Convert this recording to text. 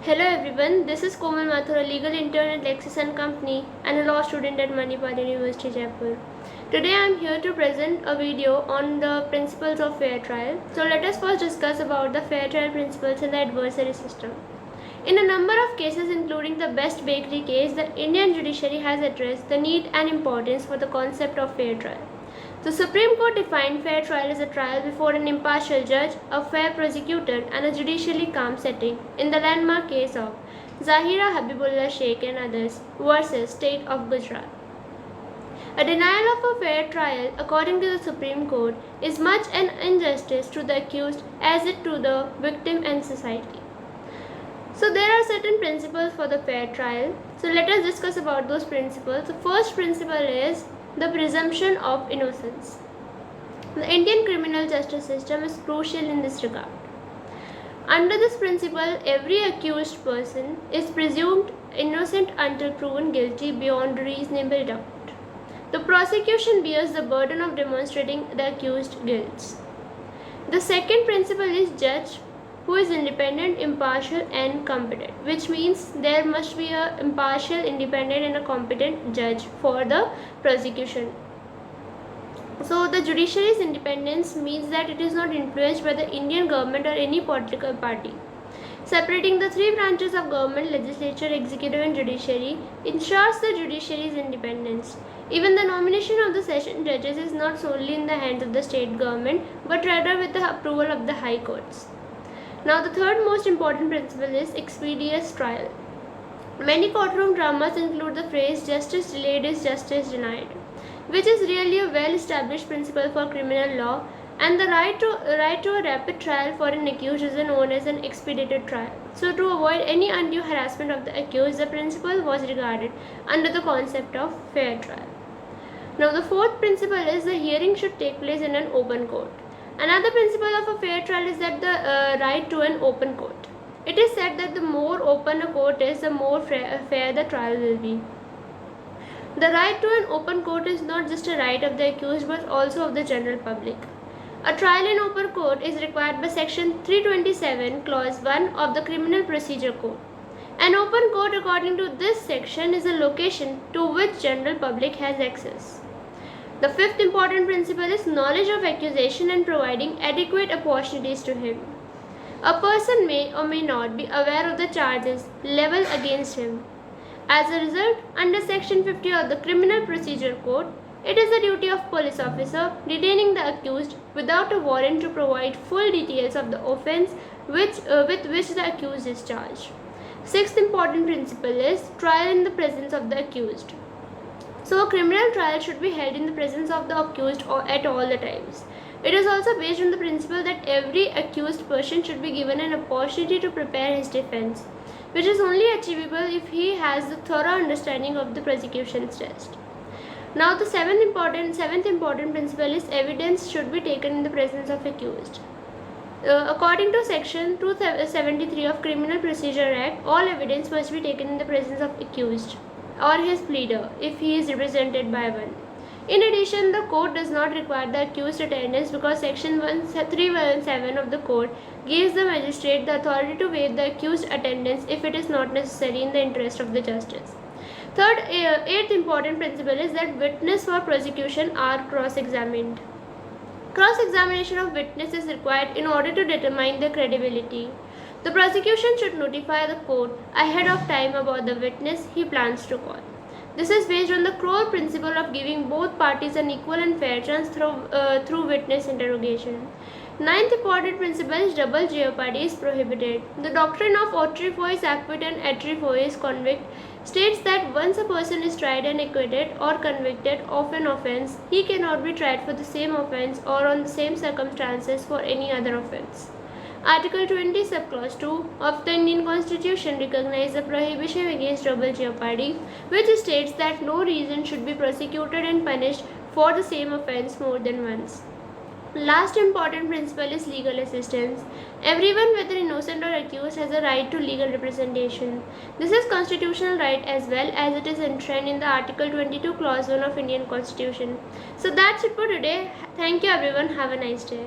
Hello everyone, this is Komal, mathur, a legal intern at LEXIS and Company and a law student at Manipal University, Jaipur. Today I am here to present a video on the principles of fair trial. So let us first discuss about the fair trial principles in the adversary system. In a number of cases, including the Best Bakery case, the Indian judiciary has addressed the need and importance for the concept of fair trial. The Supreme Court defined fair trial as a trial before an impartial judge, a fair prosecutor, and a judicially calm setting in the landmark case of Zahira Habibullah Sheikh and others versus State of Gujarat. A denial of a fair trial, according to the Supreme Court, is much an injustice to the accused as it to the victim and society. So there are certain principles for the fair trial. So let us discuss about those principles. The first principle is the presumption of innocence. The Indian criminal justice system is crucial in this regard. Under this principle, every accused person is presumed innocent until proven guilty beyond reasonable doubt. The prosecution bears the burden of demonstrating the accused guilt. The second principle is judge who is independent, impartial and competent, which means there must be an impartial, independent and a competent judge for the prosecution. So the judiciary's independence means that it is not influenced by the Indian government or any political party. Separating the three branches of government, legislature, executive and judiciary, ensures the judiciary's independence. Even the nomination of the session judges is not solely in the hands of the state government, but rather with the approval of the high courts. Now the third most important principle is expeditious trial. Many courtroom dramas include the phrase justice delayed is justice denied, which is really a well-established principle for criminal law, and the right to a rapid trial for an accused is known as an expedited trial. So to avoid any undue harassment of the accused, the principle was regarded under the concept of fair trial. Now the fourth principle is the hearing should take place in an open court. Another principle of a fair trial is that the right to an open court. It is said that the more open a court is, the more fair the trial will be. The right to an open court is not just a right of the accused but also of the general public. A trial in open court is required by Section 327, Clause 1 of the Criminal Procedure Code. An open court according to this section is a location to which general public has access. The fifth important principle is knowledge of accusation and providing adequate opportunities to him. A person may or may not be aware of the charges leveled against him. As a result, under Section 50 of the Criminal Procedure Code, it is the duty of police officer detaining the accused without a warrant to provide full details of the offence with which the accused is charged. Sixth important principle is trial in the presence of the accused. So a criminal trial should be held in the presence of the accused at all the times. It is also based on the principle that every accused person should be given an opportunity to prepare his defense, which is only achievable if he has the thorough understanding of the prosecution's test. Now the seventh important principle is evidence should be taken in the presence of accused. According to Section 273 of Criminal Procedure Act, all evidence must be taken in the presence of accused or his pleader if he is represented by one. In addition, the court does not require the accused attendance because Section 317 of the Code gives the magistrate the authority to waive the accused attendance if it is not necessary in the interest of the justice. Eighth important principle is that witness for prosecution are cross-examined. Cross-examination of witness is required in order to determine their credibility. The prosecution should notify the court ahead of time about the witness he plans to call. This is based on the core principle of giving both parties an equal and fair chance through witness interrogation. Ninth important principle is double jeopardy is prohibited. The doctrine of atrefoi acquit and atrefoi convict states that once a person is tried and acquitted or convicted of an offence, he cannot be tried for the same offence or on the same circumstances for any other offence. Article 20 subclause 2 of the Indian Constitution recognizes the prohibition against double jeopardy, which states that no reason should be prosecuted and punished for the same offence more than once. Last important principle is legal assistance. Everyone, whether innocent or accused, has a right to legal representation. This is constitutional right as well as it is enshrined in the Article 22 Clause 1 of Indian Constitution. So that's it for today. Thank you everyone. Have a nice day.